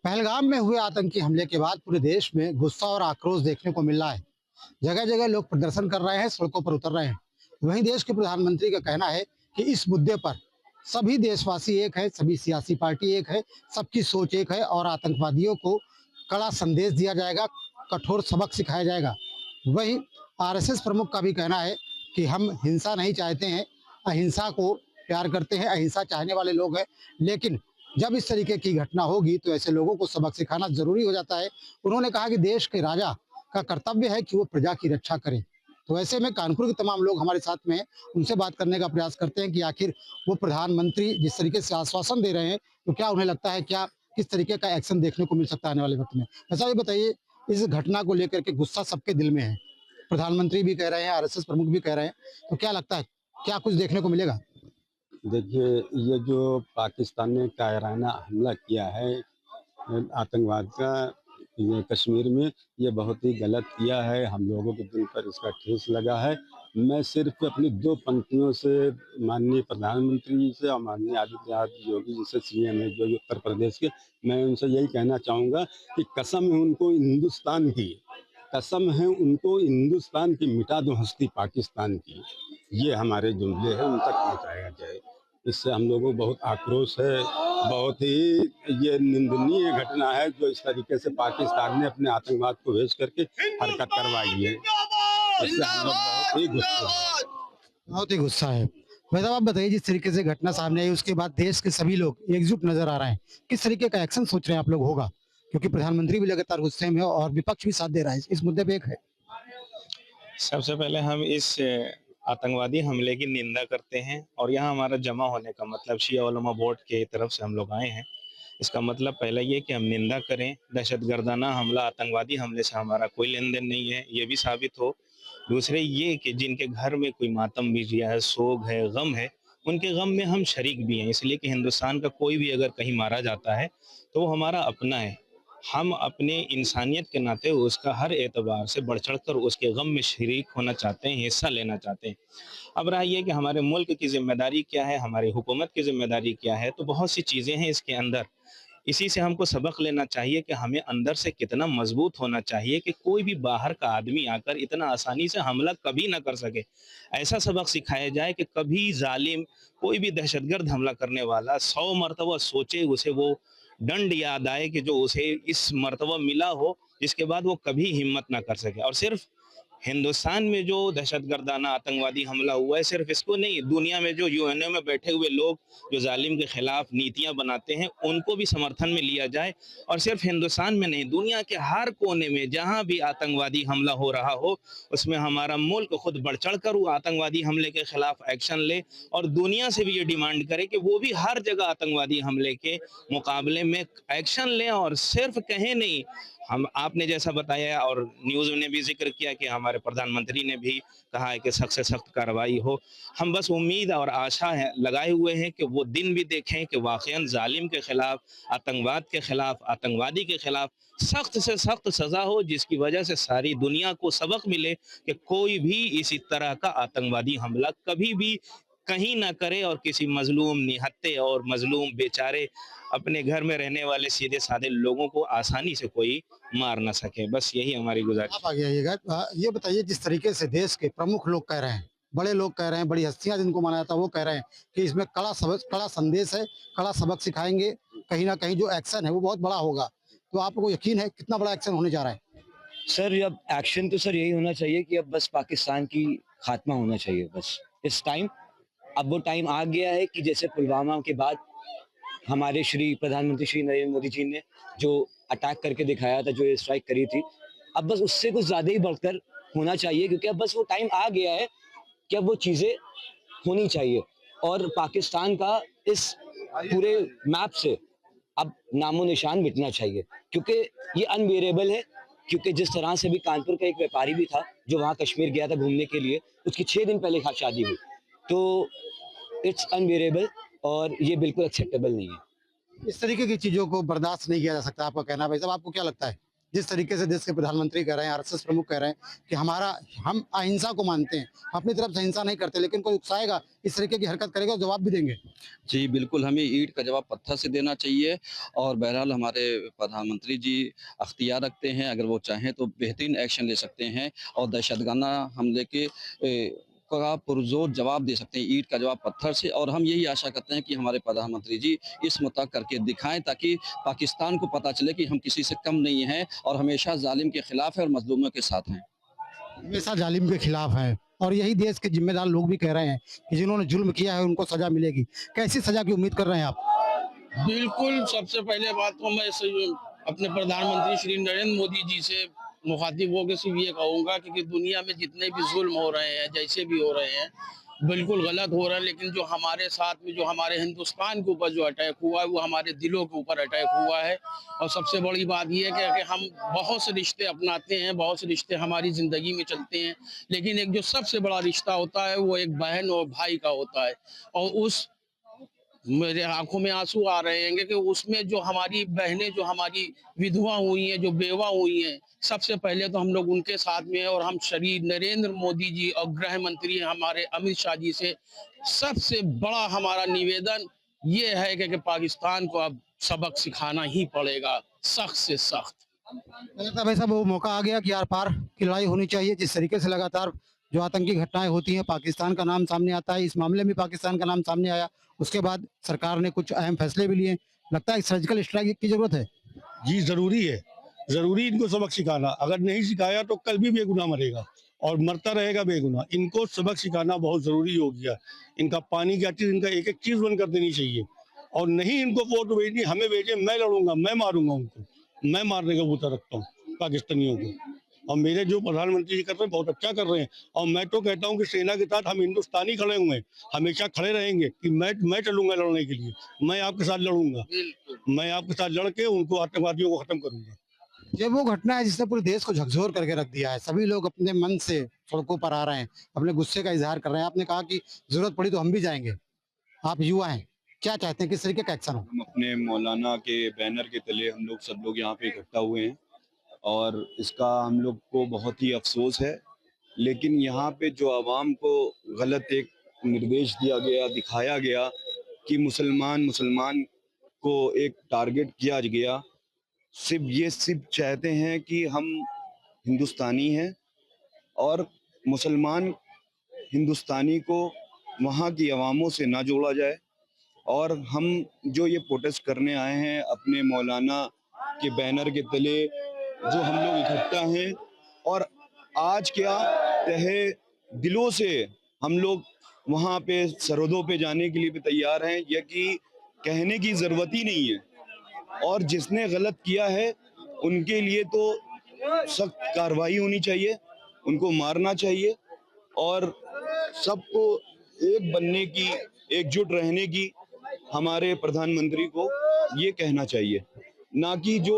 पहलगाम में हुए आतंकी हमले के बाद पूरे देश में गुस्सा और आक्रोश देखने को मिल रहा है। जगह जगह लोग प्रदर्शन कर रहे हैं, सड़कों पर उतर रहे हैं। वहीं देश के प्रधानमंत्री का कहना है कि इस मुद्दे पर सभी देशवासी एक है, सभी सियासी पार्टी एक है, सबकी सोच एक है और आतंकवादियों को कड़ा संदेश दिया जाएगा, कठोर सबक सिखाया जाएगा। वहीं आरएसएस प्रमुख का भी कहना है कि हम हिंसा नहीं चाहते हैं, अहिंसा को प्यार करते हैं, अहिंसा चाहने वाले लोग हैं। लेकिन जब इस तरीके की घटना होगी तो ऐसे लोगों को सबक सिखाना जरूरी हो जाता है। उन्होंने कहा कि देश के राजा का कर्तव्य है कि वो प्रजा की रक्षा करें। तो ऐसे में कानपुर के तमाम लोग हमारे साथ में हैं, उनसे बात करने का प्रयास करते हैं कि आखिर वो प्रधानमंत्री जिस तरीके से आश्वासन दे रहे हैं, तो क्या उन्हें लगता है, क्या किस तरीके का एक्शन देखने को मिल सकता है आने वाले वक्त में। ऐसा ये बताइए, इस घटना को लेकर के गुस्सा सबके दिल में है, प्रधानमंत्री भी कह रहे हैं, आरएसएस प्रमुख भी कह रहे हैं, तो क्या लगता है, क्या कुछ देखने को मिलेगा? देखिए, ये जो पाकिस्तान ने कायराना हमला किया है आतंकवाद का, ये कश्मीर में, ये बहुत ही गलत किया है। हम लोगों के दिल पर इसका ठेस लगा है। मैं सिर्फ अपनी दो पंक्तियों से माननीय प्रधानमंत्री से और माननीय आदित्यनाथ योगी जैसे सीएम है जो उत्तर प्रदेश के, मैं उनसे यही कहना चाहूँगा कि कसम है उनको हिंदुस्तान की, कसम है उनको हिंदुस्तान की, मिटा दो हस्ती पाकिस्तान की। ये हमारे जुमले हैं, उन तक पहुँचाया जाए। इससे हम लोगों को बहुत आक्रोश है। बहुत ही ये निंदनीय घटना है जो इस तरीके से पाकिस्तान ने अपने आतंकवाद को भेज करके हरकत करवाई है। इससे हम लोग बहुत ही गुस्से हैं। बहुत ही गुस्सा है। भाई साहब, आप बताइए, जिस तरीके से घटना सामने आई उसके बाद देश के सभी लोग एकजुट नजर आ रहे हैं, किस तरीके का एक्शन सोच रहे हैं आप लोग होगा? क्योंकि प्रधानमंत्री भी लगातार गुस्से में है और विपक्ष भी साथ दे रहा है इस मुद्दे पे, एक है। सबसे पहले हम इस आतंकवादी हमले की निंदा करते हैं और यहाँ हमारा जमा होने का मतलब शिया उलमा बोर्ड के तरफ से हम लोग आए हैं। इसका मतलब पहला ये कि हम निंदा करें, दहशतगर्दाना हमला, आतंकवादी हमले से हमारा कोई लेन देन नहीं है, ये भी साबित हो। दूसरे ये कि जिनके घर में कोई मातम बीत गया है, सोग है, गम है, उनके गम में हम शरीक भी हैं। इसलिए कि हिंदुस्तान का कोई भी अगर कहीं मारा जाता है तो वो हमारा अपना है। हम अपने इंसानियत के नाते उसका हर एतबार से बढ़ चढ़ कर उसके गम में शरीक होना चाहते हैं, हिस्सा लेना चाहते हैं। अब रहा ये कि हमारे मुल्क की ज़िम्मेदारी क्या है, हमारी हुकूमत की ज़िम्मेदारी क्या है, तो बहुत सी चीज़ें हैं इसके अंदर। इसी से हमको सबक लेना चाहिए कि हमें अंदर से कितना मजबूत होना चाहिए कि कोई भी बाहर का आदमी आकर इतना आसानी से हमला कभी ना कर सके। ऐसा सबक सिखाया जाए कि कभी जालिम, कोई भी दहशतगर्द हमला करने वाला 100 मरतबा सोचे, उसे वो दंड याद आए कि जो उसे इस मर्तबा मिला हो, जिसके बाद वो कभी हिम्मत ना कर सके। और सिर्फ हिंदुस्तान में जो दहशतगर्दाना आतंकवादी हमला हुआ है, सिर्फ इसको नहीं, दुनिया में जो यूएनओ में बैठे हुए लोग जो जालिम के खिलाफ नीतियां बनाते हैं, उनको भी समर्थन में लिया जाए। और सिर्फ हिंदुस्तान में नहीं, दुनिया के हर कोने में जहां भी आतंकवादी हमला हो रहा हो, उसमें हमारा मुल्क खुद बढ़ चढ़ कर वो आतंकवादी हमले के खिलाफ एक्शन ले और दुनिया से भी ये डिमांड करे कि वो भी हर जगह आतंकवादी हमले के मुकाबले में एक्शन लें। और सिर्फ कहें नहीं, हम, आपने जैसा बताया और न्यूज़ ने भी जिक्र किया कि हमारे प्रधानमंत्री ने भी कहा है कि सख्त से सख्त कार्रवाई हो। हम बस उम्मीद और आशा है लगाए हुए हैं कि वो दिन भी देखें कि वाकईन जालिम के खिलाफ, आतंकवाद के खिलाफ, आतंकवादी के खिलाफ सख्त से सख्त सजा हो, जिसकी वजह से सारी दुनिया को सबक मिले कि कोई भी इसी तरह का आतंकवादी हमला कभी भी कहीं ना करे और किसी मजलूम निहत्ते और मजलूम बेचारे अपने घर में रहने वाले सीधे साधे लोगों को आसानी से कोई मार ना सके। बस यही हमारी गुजारिश। आप आगे आइएगा। ये बताइए, जिस तरीके से देश के प्रमुख लोग कह रहे हैं, बड़े लोग कह रहे हैं, बड़ी हस्तियां जिनको माना जाता है वो कह रहे हैं कि इसमें कड़ा सबक, कड़ा संदेश है, कड़ा सबक सिखाएंगे, कहीं ना कहीं जो एक्शन है वो बहुत बड़ा होगा। तो आपको यकीन है कितना बड़ा एक्शन होने जा रहा है? सर अब एक्शन तो सर यही होना चाहिए कि अब बस पाकिस्तान की खात्मा होना चाहिए बस इस टाइम। अब वो टाइम आ गया है कि जैसे पुलवामा के बाद हमारे श्री प्रधानमंत्री श्री नरेंद्र मोदी जी ने जो अटैक करके दिखाया था, जो स्ट्राइक करी थी, अब बस उससे कुछ ज्यादा ही बढ़कर होना चाहिए, क्योंकि अब बस वो टाइम आ गया है कि अब वो चीजें होनी चाहिए और पाकिस्तान का इस पूरे मैप से अब नामो निशान मिटना चाहिए, क्योंकि ये अनबियरेबल है। क्योंकि जिस तरह से भी कानपुर का एक व्यापारी भी था जो वहाँ कश्मीर गया था घूमने के लिए, उसकी 6 दिन पहले शादी हुई, तो इट्स अनबियरेबल और ये बिल्कुल एक्सेप्टेबल नहीं है। इस तरीके की चीजों को बर्दाश्त नहीं किया जा सकता, आपका कहना है। भाई साहब, आपको क्या लगता है? जिस तरीके से देश के प्रधानमंत्री कह रहे हैं, आरएसएस प्रमुख कह रहे हैं कि हम अहिंसा को मानते हैं, अपनी तरफ से हिंसा नहीं करते, लेकिन कोई उकसाएगा, इस तरीके की हरकत करेगा तो जवाब भी देंगे। जी, बिल्कुल, हमें ईंट का जवाब पत्थर से देना चाहिए और बहरहाल हमारे प्रधानमंत्री जी अख्तियार रखते हैं, अगर वो चाहें तो बेहतरीन एक्शन ले सकते हैं और दहशतगाना हमले के का पुरज़ोर जवाब दे सकते हैं, ईंट का जवाब पत्थर से। और हम यही आशा करते हैं कि हमारे प्रधानमंत्री जी इस मुताबिक करके दिखाएँ ताकि पाकिस्तान को पता चले कि हम किसी से कम नहीं हैं और हमेशा ज़ालिम के खिलाफ हैं और मज़लूमों के साथ हैं। हमेशा जालिम के खिलाफ है और यही देश के जिम्मेदार लोग भी कह रहे हैं कि जिन्होंने जुल्म किया है उनको सजा मिलेगी। कैसी सजा की उम्मीद कर रहे हैं आप? बिल्कुल, सबसे पहले बात तो मैं अपने प्रधानमंत्री श्री नरेंद्र मोदी जी से मुखातिब होकर सिर्फ ये कहूँगा कि दुनिया में जितने भी जुल्म हो रहे हैं, जैसे भी हो रहे हैं, बिल्कुल गलत हो रहा है, लेकिन जो हमारे साथ में जो हमारे हिंदुस्तान के ऊपर जो अटैक हुआ है वो हमारे दिलों के ऊपर अटैक हुआ है। और सबसे बड़ी बात ये है कि हम बहुत से रिश्ते अपनाते हैं, बहुत से रिश्ते हमारी ज़िंदगी में चलते हैं, लेकिन एक जो सबसे बड़ा रिश्ता होता है वो एक बहन और भाई का होता है। और उस मेरे आंखों में आंसू आ रहे हैं कि उसमें जो हमारी बहनें जो हमारी विधवा हुई हैं, जो बेवा हुई हैं, सबसे पहले तो हम लोग उनके साथ में हैं। और हम श्री नरेंद्र मोदी जी और गृह मंत्री हमारे अमित शाह जी से सबसे बड़ा हमारा निवेदन ये है कि पाकिस्तान को अब सबक सिखाना ही पड़ेगा, सख्त से सख्त। लगता है साहब वो मौका आ गया कि आर पार की लड़ाई होनी चाहिए। जिस तरीके से लगातार जो आतंकी घटनाएं होती हैं, पाकिस्तान का नाम सामने आता है, इस मामले में पाकिस्तान का नाम सामने आया, उसके बाद सरकार ने कुछ अहम फैसले भी लिए। लगता है सर्जिकल स्ट्राइक की जरूरत है। जी जरूरी है, जरूरी इनको सबक सिखाना। अगर नहीं सिखाया तो कल भी बेगुनाह मरेगा और मरता रहेगा बेगुनाह। इनको सबक सिखाना बहुत जरूरी हो गया। इनका पानी की चीज, इनका एक एक चीज बंद कर देनी चाहिए और नहीं इनको वोट भेजनी, हमें भेजे, मैं लड़ूंगा, मैं मारूंगा उनको, मैं मारने का बूता रखता हूँ पाकिस्तानियों को। और मेरे जो प्रधानमंत्री जी कर रहे हैं बहुत अच्छा कर रहे हैं और मैं तो कहता हूँ कि सेना के साथ हम हिंदुस्तानी खड़े हुए हैं, हमेशा खड़े रहेंगे कि मैं चलूंगा लड़ने के लिए, मैं आपके साथ लड़ूंगा, मैं आपके साथ लड़ के उनको आतंकवादियों को खत्म करूंगा। ये वो घटना है जिसने पूरे देश को झकझोर करके रख दिया है। सभी लोग अपने मन से सड़कों पर आ रहे हैं, अपने गुस्से का इजहार कर रहे हैं। आपने कहा कि जरूरत पड़ी तो हम भी जाएंगे। आप युवा हैं, क्या चाहते हैं किस तरीके का एक्शन हो? हम अपने मौलाना के बैनर के तले हम लोग सब लोग यहाँ पे इकट्ठा हुए हैं और इसका हम लोग को बहुत ही अफसोस है। लेकिन यहाँ पे जो आवाम को गलत एक निर्देश दिया गया, दिखाया गया कि मुसलमान को एक टारगेट किया गया, सिर्फ चाहते हैं कि हम हिंदुस्तानी हैं और मुसलमान हिंदुस्तानी को वहाँ की अवामों से ना जोड़ा जाए। और हम जो ये प्रोटेस्ट करने आए हैं अपने मौलाना के बैनर के तले जो हम लोग इकट्ठा हैं, और आज क्या तहे दिलों से हम लोग वहाँ पे सरहदों पे जाने के लिए भी तैयार हैं, यह कि कहने की ज़रूरत ही नहीं है। और जिसने गलत किया है उनके लिए तो सख्त कार्रवाई होनी चाहिए, उनको मारना चाहिए और सबको एक बनने की, एकजुट रहने की हमारे प्रधानमंत्री को ये कहना चाहिए, ना कि जो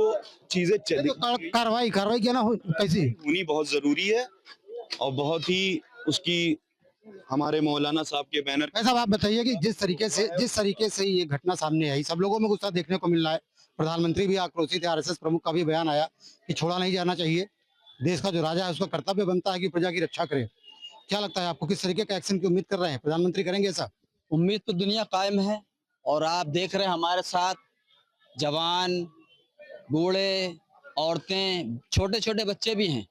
चीजें कार्रवाई क्या ना हो कैसी होनी बहुत जरूरी है और बहुत ही उसकी हमारे मौलाना साहब के बैनर। भाई साहब आप बताइए कि जिस तरीके से ये घटना सामने आई, सब लोगों में गुस्सा देखने को मिल रहा है। प्रधानमंत्री भी आक्रोशित है, आरएसएस प्रमुख का भी बयान आया कि छोड़ा नहीं जाना चाहिए। देश का जो राजा है उसका कर्तव्य बनता है कि प्रजा की रक्षा करे। क्या लगता है आपको, किस तरीके का एक्शन की उम्मीद कर रहे हैं? प्रधानमंत्री करेंगे ऐसा? उम्मीद तो दुनिया कायम है और आप देख रहे हैं हमारे साथ जवान, बूढ़े, औरतें, छोटे छोटे बच्चे भी हैं।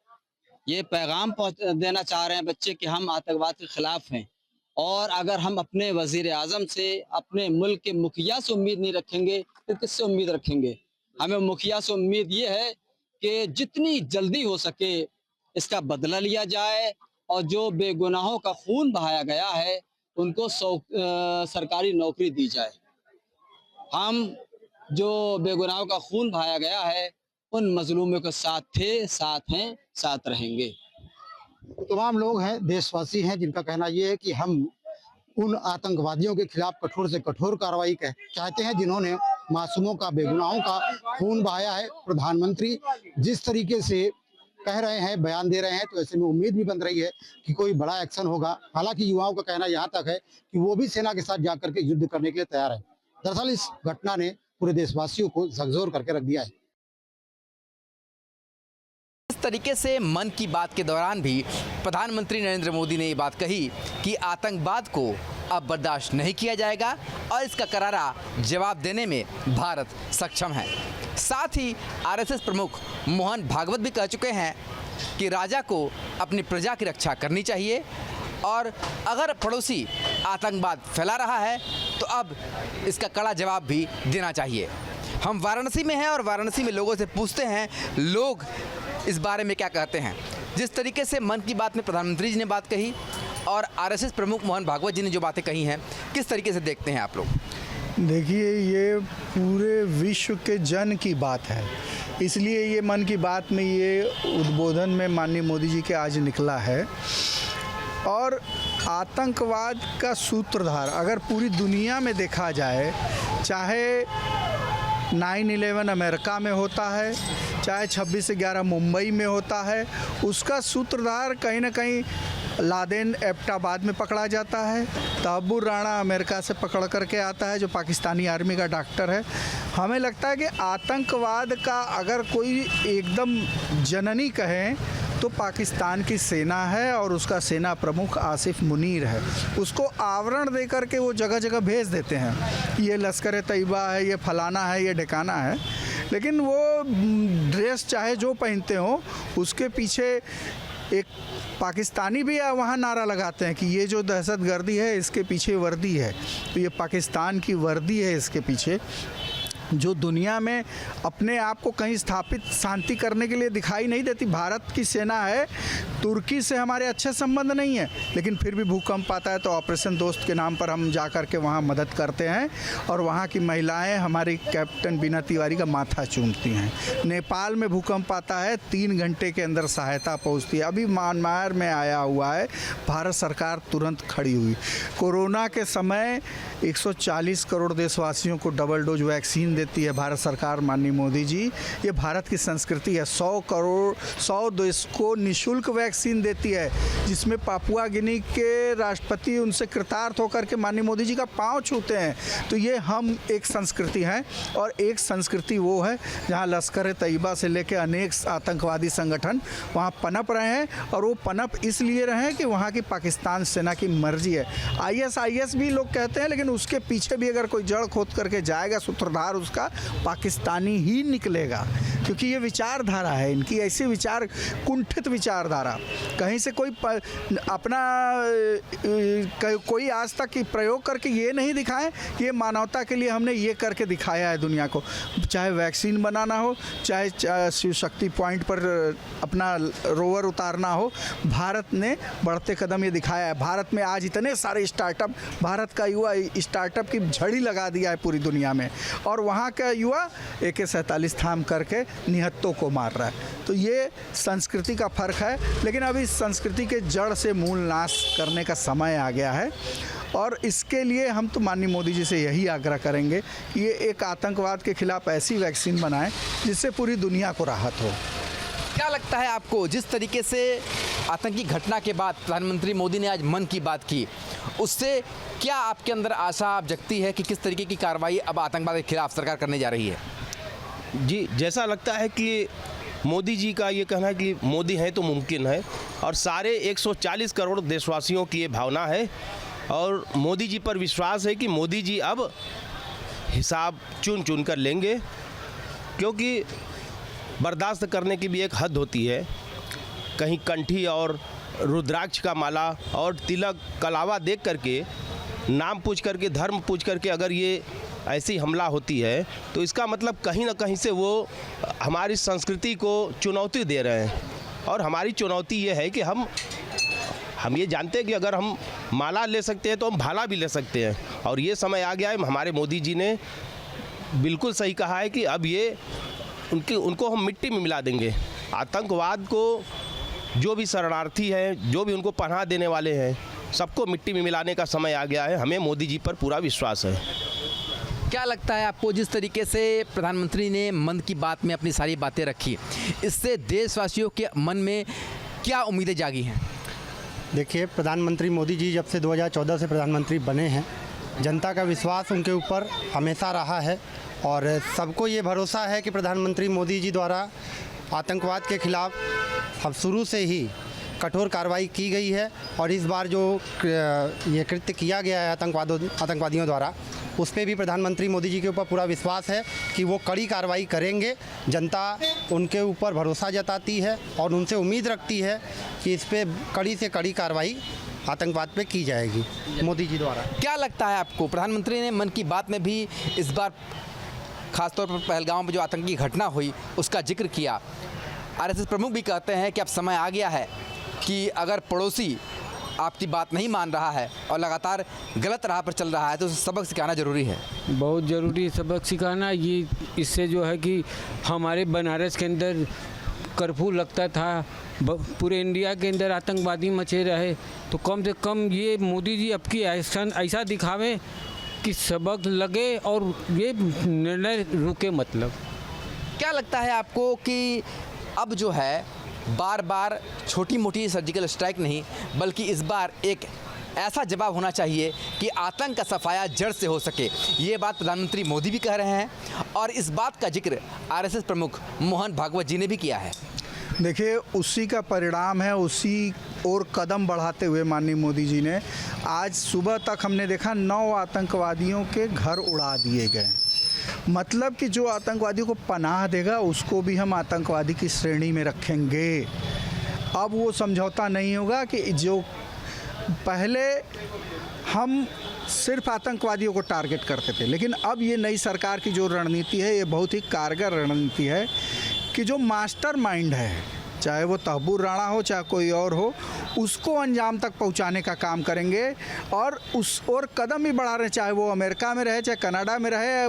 ये पैगाम देना चाह रहे हैं बच्चे कि हम आतंकवाद के खिलाफ हैं। और अगर हम अपने वजीर आजम से, अपने मुल्क के मुखिया से उम्मीद नहीं रखेंगे तो किससे उम्मीद रखेंगे? हमें मुखिया से उम्मीद ये है कि जितनी जल्दी हो सके इसका बदला लिया जाए और जो बेगुनाहों का खून बहाया गया है उनको सरकारी नौकरी दी जाए। हम जो बेगुनाहों का खून बहाया गया है उन मजलूमों के साथ थे, साथ हैं, साथ रहेंगे। तमाम लोग हैं, देशवासी हैं, जिनका कहना यह है कि हम उन आतंकवादियों के खिलाफ कठोर से कठोर कार्रवाई चाहते हैं जिन्होंने मासूमों का, बेगुनाहों का खून बहाया है। प्रधानमंत्री जिस तरीके से कह रहे हैं, बयान दे रहे हैं, तो ऐसे में उम्मीद भी बन रही है कि कोई बड़ा एक्शन होगा। हालांकि युवाओं का कहना यहाँ तक है कि वो भी सेना के साथ जाकर के युद्ध करने के लिए तैयार है। दरअसल इस घटना ने पूरे देशवासियों को झकझोर करके रख दिया है। जिस तरीके से मन की बात के दौरान भी प्रधानमंत्री नरेंद्र मोदी ने ये बात कही कि आतंकवाद को अब बर्दाश्त नहीं किया जाएगा और इसका करारा जवाब देने में भारत सक्षम है। साथ ही आरएसएस प्रमुख मोहन भागवत भी कह चुके हैं कि राजा को अपनी प्रजा की रक्षा करनी चाहिए और अगर पड़ोसी आतंकवाद फैला रहा है तो अब इसका कड़ा जवाब भी देना चाहिए। हम वाराणसी में हैं और वाराणसी में लोगों से पूछते हैं लोग इस बारे में क्या कहते हैं। जिस तरीके से मन की बात में प्रधानमंत्री जी ने बात कही और आरएसएस प्रमुख मोहन भागवत जी ने जो बातें कही हैं, किस तरीके से देखते हैं आप लोग? देखिए, ये पूरे विश्व के जन की बात है, इसलिए ये मन की बात में ये उद्बोधन में माननीय मोदी जी के आज निकला है। और आतंकवाद का सूत्रधार अगर पूरी दुनिया में देखा जाए, चाहे 9/11 अमेरिका में होता है, चाहे 26/11 मुंबई में होता है, उसका सूत्रधार कहीं ना कहीं लादेन एबटाबाद में पकड़ा जाता है, तहब्बुर राणा अमेरिका से पकड़ करके आता है जो पाकिस्तानी आर्मी का डॉक्टर है। हमें लगता है कि आतंकवाद का अगर कोई एकदम जननी कहें तो पाकिस्तान की सेना है और उसका सेना प्रमुख आसिफ मुनीर है। उसको आवरण दे करके वो जगह जगह भेज देते हैं, ये लश्कर तैयबा है, ये फलाना है, ये ढिकाना है, लेकिन वो ड्रेस चाहे जो पहनते हो उसके पीछे एक पाकिस्तानी भी वहाँ नारा लगाते हैं कि ये जो दहशतगर्दी है इसके पीछे वर्दी है, तो ये पाकिस्तान की वर्दी है इसके पीछे, जो दुनिया में अपने आप को कहीं स्थापित शांति करने के लिए दिखाई नहीं देती। भारत की सेना है, तुर्की से हमारे अच्छे संबंध नहीं है, लेकिन फिर भी भूकंप आता है तो ऑपरेशन दोस्त के नाम पर हम जा कर के वहाँ मदद करते हैं और वहाँ की महिलाएं हमारी कैप्टन बीना तिवारी का माथा चूमती हैं। नेपाल में भूकंप आता है, 3 घंटे के अंदर सहायता पहुँचती है। अभी म्यांमार में आया हुआ है, भारत सरकार तुरंत खड़ी हुई। कोरोना के समय 140 करोड़ देशवासियों को डबल डोज वैक्सीन देती है भारत सरकार, माननीय मोदी जी। ये भारत की संस्कृति है। 100 देश को निःशुल्क वैक्सीन देती है, जिसमें पापुआ गिनी के राष्ट्रपति उनसे कृतार्थ होकर के माननीय मोदी जी का पांव छूते हैं। तो ये हम एक संस्कृति है और एक संस्कृति वो है जहाँ लश्कर तैयबा से लेकर अनेक आतंकवादी संगठन वहाँ पनप रहे हैं और वो पनप इसलिए रहे हैं कि वहाँ की पाकिस्तान सेना की मर्जी है। IS भी लोग कहते हैं, लेकिन उसके पीछे भी अगर कोई जड़ खोद करके जाएगा सूत्रधार उसका पाकिस्तानी ही निकलेगा, क्योंकि ये विचारधारा है इनकी, ऐसी कुंठित विचारधारा। कहीं से कोई अपना कोई आज तक प्रयोग करके ये नहीं दिखाए कि ये मानवता के लिए हमने ये करके दिखाया है दुनिया को। चाहे वैक्सीन बनाना हो, चाहे शिव शक्ति पॉइंट पर अपना रोवर उतारना हो, भारत ने बढ़ते कदम ये दिखाया है। भारत में आज इतने सारे स्टार्टअप, भारत का युवा स्टार्टअप की झड़ी लगा दिया है पूरी दुनिया में, और वहाँ का युवा AK-47 थाम करके निहत्तों को मार रहा है। तो ये संस्कृति का फर्क है, लेकिन अभी संस्कृति के जड़ से मूल नाश करने का समय आ गया है। और इसके लिए हम तो माननीय मोदी जी से यही आग्रह करेंगे कि ये एक आतंकवाद के खिलाफ ऐसी वैक्सीन बनाएं जिससे पूरी दुनिया को राहत हो। क्या लगता है आपको, जिस तरीके से आतंकी घटना के बाद प्रधानमंत्री मोदी ने आज मन की बात की, उससे क्या आपके अंदर आशा जगती है कि किस तरीके की कार्रवाई अब आतंकवाद के खिलाफ सरकार करने जा रही है? जी, जैसा लगता है कि मोदी जी का ये कहना है कि मोदी हैं तो मुमकिन है, और सारे 140 करोड़ देशवासियों की ये भावना है और मोदी जी पर विश्वास है कि मोदी जी अब हिसाब चुन चुन कर लेंगे, क्योंकि बर्दाश्त करने की भी एक हद होती है। कहीं कंठी और रुद्राक्ष का माला और तिलक कलावा देख करके, नाम पूछ करके, धर्म पूछ करके अगर ये ऐसी हमला होती है तो इसका मतलब कहीं ना कहीं से वो हमारी संस्कृति को चुनौती दे रहे हैं। और हमारी चुनौती ये है कि हम ये जानते हैं कि अगर हम माला ले सकते हैं तो हम भाला भी ले सकते हैं, और ये समय आ गया है। हमारे मोदी जी ने बिल्कुल सही कहा है कि अब ये उनको हम मिट्टी में मिला देंगे। आतंकवाद को जो भी शरणार्थी हैं, जो भी उनको पनाह देने वाले हैं, सबको मिट्टी में मिलाने का समय आ गया है। हमें मोदी जी पर पूरा विश्वास है। क्या लगता है आपको, जिस तरीके से प्रधानमंत्री ने मन की बात में अपनी सारी बातें रखी, इससे देशवासियों के मन में क्या उम्मीदें जागी हैं? देखिए, प्रधानमंत्री मोदी जी जब से 2014 से प्रधानमंत्री बने हैं, जनता का विश्वास उनके ऊपर हमेशा रहा है और सबको ये भरोसा है कि प्रधानमंत्री मोदी जी द्वारा आतंकवाद के खिलाफ हम शुरू से ही कठोर कार्रवाई की गई है और इस बार जो ये कृत्य किया गया है आतंकवादियों द्वारा, उस पर भी प्रधानमंत्री मोदी जी के ऊपर पूरा विश्वास है कि वो कड़ी कार्रवाई करेंगे। जनता उनके ऊपर भरोसा जताती है और उनसे उम्मीद रखती है कि इस पर कड़ी से कड़ी कार्रवाई आतंकवाद पे की जाएगी मोदी जी द्वारा। क्या लगता है आपको, प्रधानमंत्री ने मन की बात में भी इस बार खासतौर पर पहलगाम में जो आतंकी घटना हुई उसका जिक्र किया। आरएसएस प्रमुख भी कहते हैं कि अब समय आ गया है कि अगर पड़ोसी आपकी बात नहीं मान रहा है और लगातार गलत राह पर चल रहा है तो उसे सबक सिखाना ज़रूरी है। बहुत ज़रूरी सबक सिखाना। ये इससे जो है कि हमारे बनारस के अंदर कर्फ्यू लगता था, पूरे इंडिया के अंदर आतंकवादी मचे रहे, तो कम से कम ये मोदी जी अब की ऐसा दिखावे कि सबक लगे और ये निर्णय रुके। मतलब क्या लगता है आपको कि अब जो है बार बार छोटी मोटी सर्जिकल स्ट्राइक नहीं बल्कि इस बार एक ऐसा जवाब होना चाहिए कि आतंक का सफाया जड़ से हो सके? ये बात प्रधानमंत्री मोदी भी कह रहे हैं और इस बात का जिक्र आरएसएस प्रमुख मोहन भागवत जी ने भी किया है। देखिए, उसी का परिणाम है, उसी और कदम बढ़ाते हुए माननीय मोदी जी ने आज सुबह तक हमने देखा 9 आतंकवादियों के घर उड़ा दिए गए। मतलब कि जो आतंकवादियों को पनाह देगा उसको भी हम आतंकवादी की श्रेणी में रखेंगे। अब वो समझौता नहीं होगा कि जो पहले हम सिर्फ आतंकवादियों को टारगेट करते थे, लेकिन अब ये नई सरकार की जो रणनीति है ये बहुत ही कारगर रणनीति है कि जो मास्टर माइंड है, चाहे वो तहबूर राणा हो चाहे कोई और हो, उसको अंजाम तक पहुंचाने का काम करेंगे और उस और कदम भी बढ़ा रहे, चाहे वो अमेरिका में रहे चाहे कनाडा में रहे,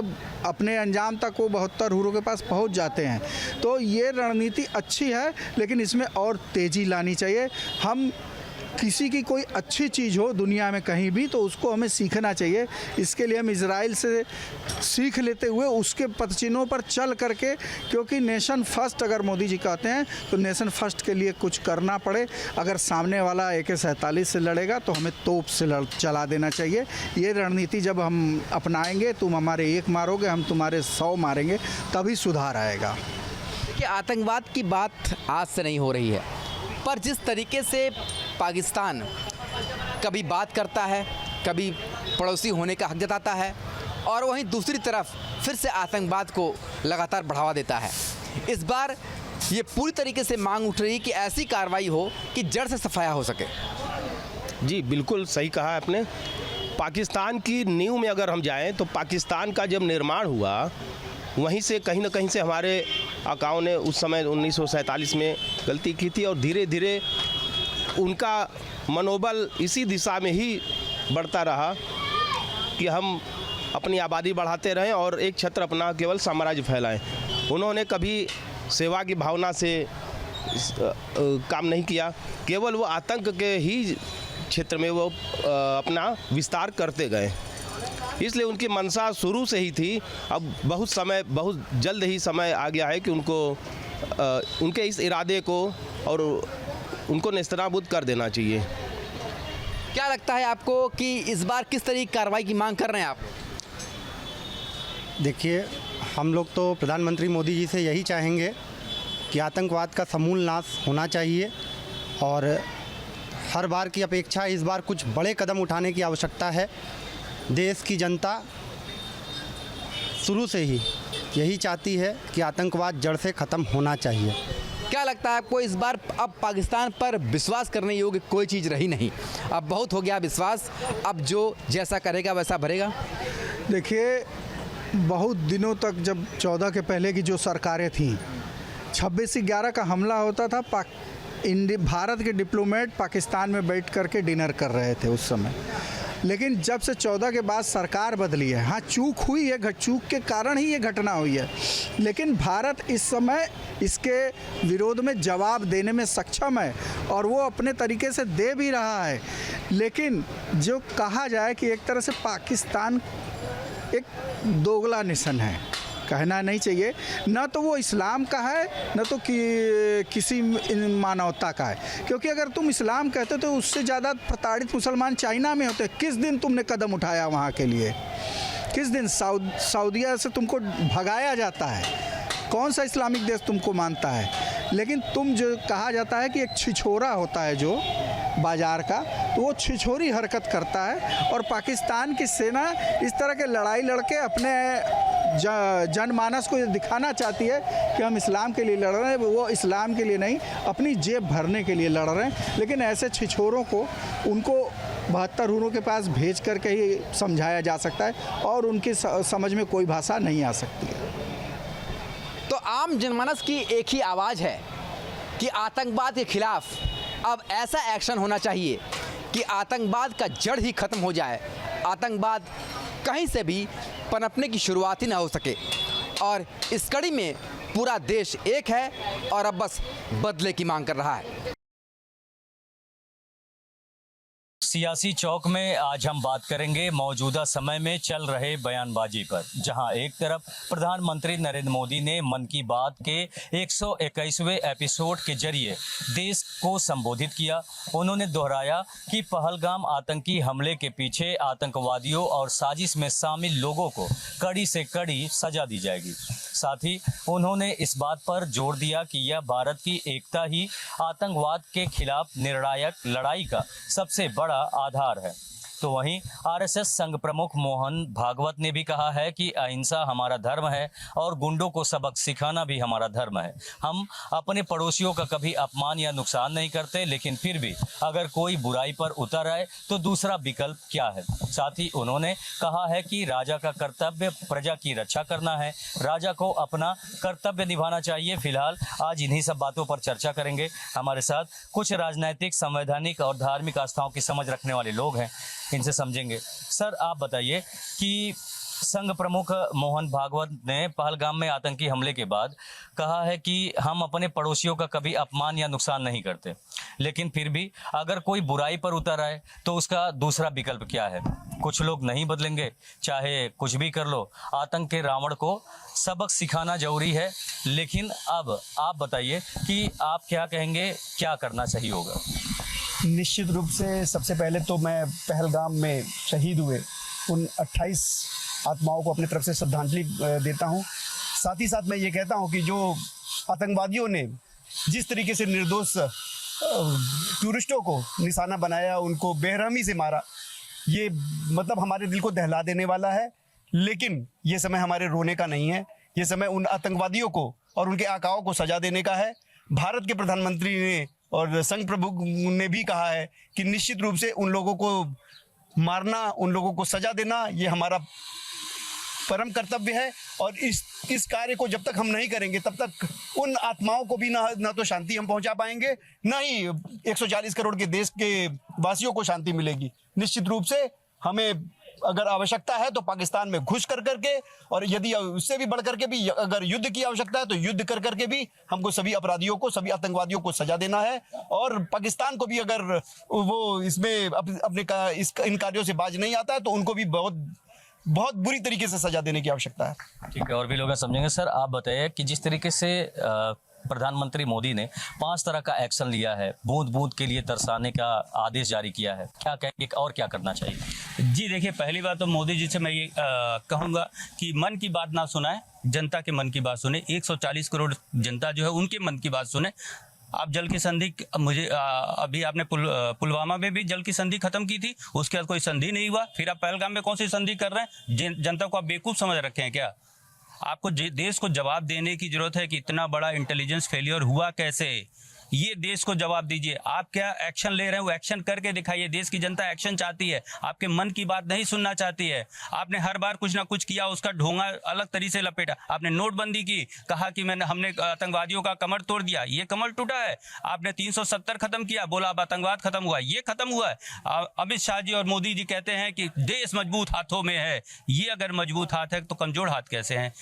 अपने अंजाम तक वो 72 हुरों के पास पहुंच जाते हैं। तो ये रणनीति अच्छी है लेकिन इसमें और तेज़ी लानी चाहिए। हम किसी की कोई अच्छी चीज़ हो दुनिया में कहीं भी तो उसको हमें सीखना चाहिए। इसके लिए हम इजराइल से सीख लेते हुए उसके पदचिन्हों पर चल करके, क्योंकि नेशन फर्स्ट अगर मोदी जी कहते हैं तो नेशन फर्स्ट के लिए कुछ करना पड़े। अगर सामने वाला AK-47 से लड़ेगा तो हमें तोप से चला देना चाहिए। ये रणनीति जब हम अपनाएंगे, तुम हमारे 1 मारोगे हम तुम्हारे 100 मारेंगे, तभी सुधार आएगा। देखिए, आतंकवाद की बात आज से नहीं हो रही है, पर जिस तरीके से पाकिस्तान कभी बात करता है, कभी पड़ोसी होने का हक जताता है और वहीं दूसरी तरफ फिर से आतंकवाद को लगातार बढ़ावा देता है, इस बार ये पूरी तरीके से मांग उठ रही कि ऐसी कार्रवाई हो कि जड़ से सफाया हो सके। जी बिल्कुल सही कहा आपने। पाकिस्तान की नींव में अगर हम जाएं तो पाकिस्तान का जब निर्माण हुआ वहीं से कहीं ना कहीं से हमारे आकाओं ने उस समय 1947 में गलती की थी और धीरे धीरे उनका मनोबल इसी दिशा में ही बढ़ता रहा कि हम अपनी आबादी बढ़ाते रहें और एक छत्र अपना केवल साम्राज्य फैलाएं। उन्होंने कभी सेवा की भावना से काम नहीं किया, केवल वो आतंक के ही क्षेत्र में वो अपना विस्तार करते गए। इसलिए उनकी मंशा शुरू से ही थी। अब बहुत जल्द ही समय आ गया है कि उनके इस इरादे को और उनको नेस्तनाबूद कर देना चाहिए। क्या लगता है आपको कि इस बार किस तरह की कार्रवाई की मांग कर रहे हैं आप? देखिए, हम लोग तो प्रधानमंत्री मोदी जी से यही चाहेंगे कि आतंकवाद का समूल नाश होना चाहिए और हर बार की अपेक्षा इस बार कुछ बड़े कदम उठाने की आवश्यकता है। देश की जनता शुरू से ही यही चाहती है कि आतंकवाद जड़ से ख़त्म होना चाहिए। क्या लगता है आपको इस बार अब पाकिस्तान पर विश्वास करने योग्य कोई चीज़ रही नहीं, अब बहुत हो गया विश्वास, अब जो जैसा करेगा वैसा भरेगा? देखिए, बहुत दिनों तक जब 14 के पहले की जो सरकारें थीं, 26/11 का हमला होता था, भारत के डिप्लोमेट पाकिस्तान में बैठ करके डिनर कर रहे थे उस समय। लेकिन जब से 14 के बाद सरकार बदली है, हाँ चूक हुई है, चूक के कारण ही ये घटना हुई है, लेकिन भारत इस समय इसके विरोध में जवाब देने में सक्षम है और वो अपने तरीके से दे भी रहा है। लेकिन जो कहा जाए कि एक तरह से पाकिस्तान एक दोगला नेशन है, कहना नहीं चाहिए, ना तो वो इस्लाम का है ना तो किसी मानवता का है, क्योंकि अगर तुम इस्लाम कहते तो उससे ज़्यादा प्रताड़ित मुसलमान चाइना में होते। किस दिन तुमने कदम उठाया वहाँ के लिए? किस दिन सऊदिया से तुमको भगाया जाता है? कौन सा इस्लामिक देश तुमको मानता है? लेकिन तुम जो कहा जाता है कि एक छिछोरा होता है जो बाजार का, तो वो छिछोरी हरकत करता है और पाकिस्तान की सेना इस तरह के लड़ाई लड़के अपने जनमानस को ये दिखाना चाहती है कि हम इस्लाम के लिए लड़ रहे हैं। वो इस्लाम के लिए नहीं, अपनी जेब भरने के लिए लड़ रहे हैं। लेकिन ऐसे छिछोरों को उनको 72 हुरों के पास भेज करके ही समझाया जा सकता है और उनकी समझ में कोई भाषा नहीं आ सकती है। तो आम जनमानस की एक ही आवाज़ है कि आतंकवाद के खिलाफ अब ऐसा एक्शन होना चाहिए कि आतंकवाद का जड़ ही खत्म हो जाए, आतंकवाद कहीं से भी पनपने की शुरुआत ही ना हो सके। और इस कड़ी में पूरा देश एक है और अब बस बदले की मांग कर रहा है। सियासी चौक में आज हम बात करेंगे मौजूदा समय में चल रहे बयानबाजी पर, जहां एक तरफ प्रधानमंत्री नरेंद्र मोदी ने मन की बात के 121वें एपिसोड के जरिए देश को संबोधित किया। उन्होंने दोहराया कि पहलगाम आतंकी हमले के पीछे आतंकवादियों और साजिश में शामिल लोगों को कड़ी से कड़ी सजा दी जाएगी। साथ ही उन्होंने इस बात पर जोर दिया कि यह भारत की एकता ही आतंकवाद के खिलाफ निर्णायक लड़ाई का सबसे बड़ा आधार है। तो वहीं आरएसएस संघ प्रमुख मोहन भागवत ने भी कहा है कि अहिंसा हमारा धर्म है और गुंडों को सबक सिखाना भी हमारा धर्म है। हम अपने पड़ोसियों का कभी अपमान या नुकसान नहीं करते, लेकिन फिर भी अगर कोई बुराई पर उतर आए तो दूसरा विकल्प क्या है। साथ ही उन्होंने कहा है कि राजा का कर्तव्य प्रजा की रक्षा करना है, राजा को अपना कर्तव्य निभाना चाहिए। फिलहाल आज इन्हीं सब बातों पर चर्चा करेंगे। हमारे साथ कुछ राजनैतिक, संवैधानिक और धार्मिक आस्थाओं की समझ रखने वाले लोग हैं, इनसे समझेंगे। सर, आप बताइए कि संघ प्रमुख मोहन भागवत ने पहलगाम में आतंकी हमले के बाद कहा है कि हम अपने पड़ोसियों का कभी अपमान या नुकसान नहीं करते, लेकिन फिर भी अगर कोई बुराई पर उतर आए तो उसका दूसरा विकल्प क्या है। कुछ लोग नहीं बदलेंगे, चाहे कुछ भी कर लो। आतंक के रावण को सबक सिखाना जरूरी है, लेकिन अब आप बताइए कि आप क्या कहेंगे, क्या करना सही होगा। निश्चित रूप से सबसे पहले तो मैं पहलगाम में शहीद हुए उन 28 आत्माओं को अपनी तरफ से श्रद्धांजलि देता हूं। साथ ही साथ मैं ये कहता हूं कि जो आतंकवादियों ने जिस तरीके से निर्दोष टूरिस्टों को निशाना बनाया, उनको बेरहमी से मारा, ये मतलब हमारे दिल को दहला देने वाला है। लेकिन ये समय हमारे रोने का नहीं है, ये समय उन आतंकवादियों को और उनके आकाओं को सजा देने का है। भारत के प्रधानमंत्री ने और संघ प्रमुख ने भी कहा है कि निश्चित रूप से उन लोगों को मारना, उन लोगों को सजा देना, ये हमारा परम कर्तव्य है। और इस कार्य को जब तक हम नहीं करेंगे तब तक उन आत्माओं को भी ना तो शांति हम पहुंचा पाएंगे, ना ही 140 करोड़ के देश के वासियों को शांति मिलेगी। निश्चित रूप से हमें अगर आवश्यकता है तो पाकिस्तान में घुस कर करके, और यदि उससे भी बढ़ करके भी अगर युद्ध की आवश्यकता है तो युद्ध कर करके भी हमको सभी अपराधियों को, सभी आतंकवादियों को सजा देना है। और पाकिस्तान को भी अगर वो इसमें अपने इन कार्यों से बाज नहीं आता है तो उनको भी बहुत बुरी तरीके से सजा देने की आवश्यकता है। ठीक है, और भी लोग समझेंगे। सर, आप बताइए कि जिस तरीके से प्रधानमंत्री मोदी ने 5 तरह का एक्शन लिया है, बूंद बूंद के लिए तरसाने का आदेश जारी किया है, क्या कहेंगे और क्या करना चाहिए। जी देखिए, पहली बात तो मोदी जी से मैं ये कहूँगा कि मन की बात ना सुनाए, जनता के मन की बात सुने। 140 करोड़ जनता जो है उनके मन की बात सुने। आप जल की संधि, मुझे अभी आपने पुलवामा में भी जल की संधि खत्म की थी, उसके बाद कोई संधि नहीं हुआ, फिर आप पहलगाम में कौन सी संधि कर रहे हैं। जनता को आप बेवकूफ़ समझ रखे हैं क्या। आपको देश को जवाब देने की जरूरत है कि इतना बड़ा इंटेलिजेंस फेलियर हुआ कैसे, ये देश को जवाब दीजिए। आप क्या एक्शन ले रहे हैं वो एक्शन करके दिखाइए। देश की जनता एक्शन चाहती है, आपके मन की बात नहीं सुनना चाहती है। आपने हर बार कुछ ना कुछ किया, उसका ढोंगा अलग तरीके से लपेटा। आपने नोटबंदी की, कहा कि हमने आतंकवादियों का कमर तोड़ दिया, ये कमर टूटा है। आपने 370 खत्म किया, बोला अब आतंकवाद खत्म हुआ, ये खत्म हुआ है। अमित शाह जी और मोदी जी कहते हैं कि देश मजबूत हाथों में है, ये अगर मजबूत हाथ है तो कमजोर हाथ कैसे हैं।